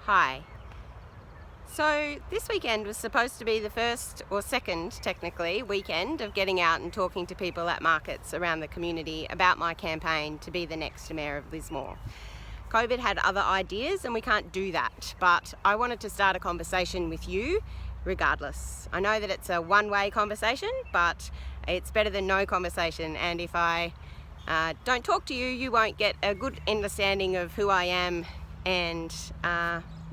Hi. So this weekend was supposed to be the first or second, technically, weekend of getting out and talking to people at markets around the community about my campaign to be the next Mayor of Lismore. COVID had other ideas and we can't do that, but I wanted to start a conversation with you regardless. I know that it's a one-way conversation, but it's better than no conversation, and if I don't talk to you, you won't get a good understanding of who I am and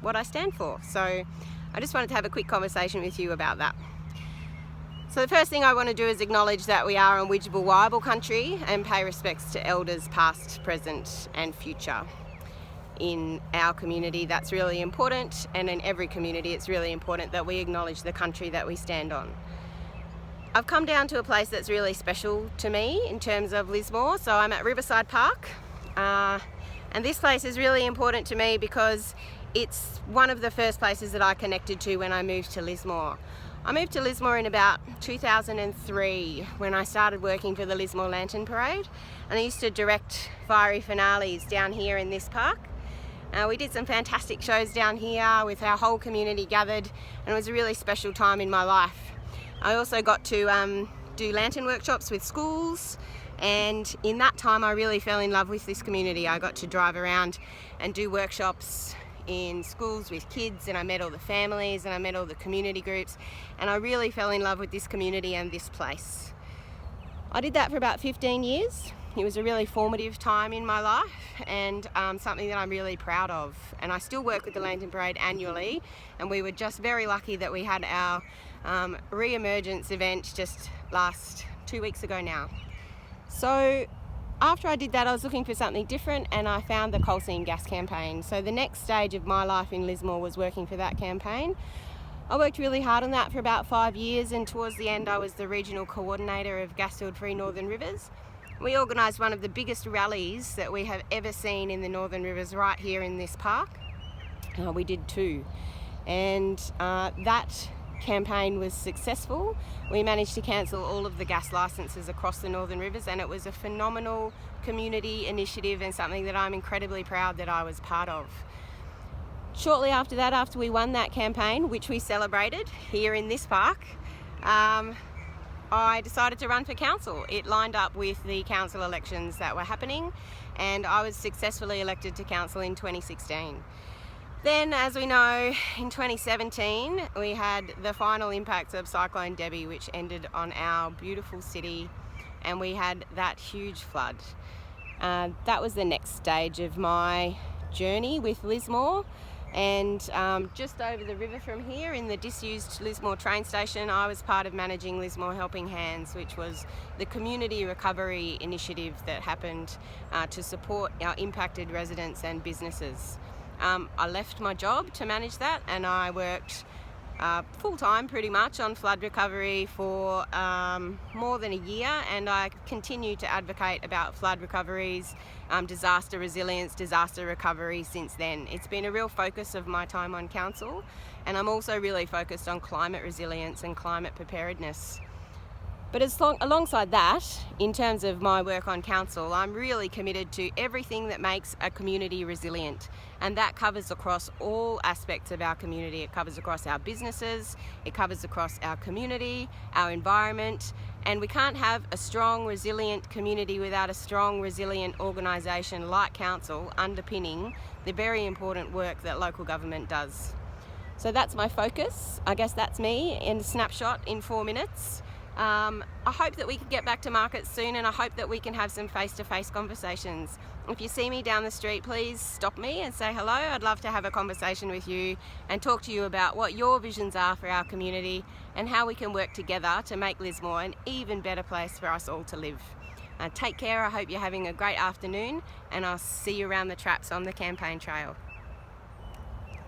what I stand for. So I just wanted to have a quick conversation with you about that. So the first thing I want to do is acknowledge that we are on Widjabul Waiable country and pay respects to elders past, present and future. In our community that's really important, and in every community it's really important that we acknowledge the country that we stand on. I've come down to a place that's really special to me in terms of Lismore. So I'm at Riverside Park, and this place is really important to me because it's one of the first places that I connected to when I moved to Lismore. I moved to Lismore in about 2003 when I started working for the Lismore Lantern Parade, and I used to direct fiery finales down here in this park. We did some fantastic shows down here with our whole community gathered, and it was a really special time in my life. I also got to do lantern workshops with schools, and in that time I really fell in love with this community. I got to drive around and do workshops in schools with kids, and I met all the families and I met all the community groups, and I really fell in love with this community and this place. I did that for about 15 years. It was a really formative time in my life, and something that I'm really proud of. And I still work with the Lantern Parade annually, and we were just very lucky that we had our re-emergence event just last 2 weeks ago now. So after I did that, I was looking for something different, and I found the coal seam gas campaign. So the next stage of my life in Lismore was working for that campaign. I worked really hard on that for about 5 years, and towards the end I was the regional coordinator of Gas-Field Free Northern Rivers. We organised one of the biggest rallies that we have ever seen in the Northern Rivers right here in this park. We did two, and that campaign was successful. We managed to cancel all of the gas licences across the Northern Rivers, and it was a phenomenal community initiative and something that I'm incredibly proud that I was part of. Shortly after that, after we won that campaign, which we celebrated here in this park, I decided to run for council. It lined up with the council elections that were happening, and I was successfully elected to council in 2016. Then, as we know, in 2017 we had the final impacts of Cyclone Debbie, which ended on our beautiful city, and we had that huge flood. That was the next stage of my journey with Lismore. And just over the river from here, in the disused Lismore train station, I was part of managing Lismore Helping Hands, which was the community recovery initiative that happened to support our impacted residents and businesses. I left my job to manage that, and I worked full-time pretty much on flood recovery for more than a year, and I continue to advocate about flood recoveries, disaster resilience, disaster recovery since then. It's been a real focus of my time on council, and I'm also really focused on climate resilience and climate preparedness. But alongside that, in terms of my work on council, I'm really committed to everything that makes a community resilient, and that covers across all aspects of our community. It covers across our businesses, it covers across our community, our environment, and we can't have a strong, resilient community without a strong, resilient organisation like council underpinning the very important work that local government does. So that's my focus. I guess that's me in a snapshot in 4 minutes. I hope that we can get back to markets soon, and I hope that we can have some face-to-face conversations. If you see me down the street, please stop me and say hello. I'd love to have a conversation with you and talk to you about what your visions are for our community and how we can work together to make Lismore an even better place for us all to live. Take care. I hope you're having a great afternoon, and I'll see you around the traps on the campaign trail.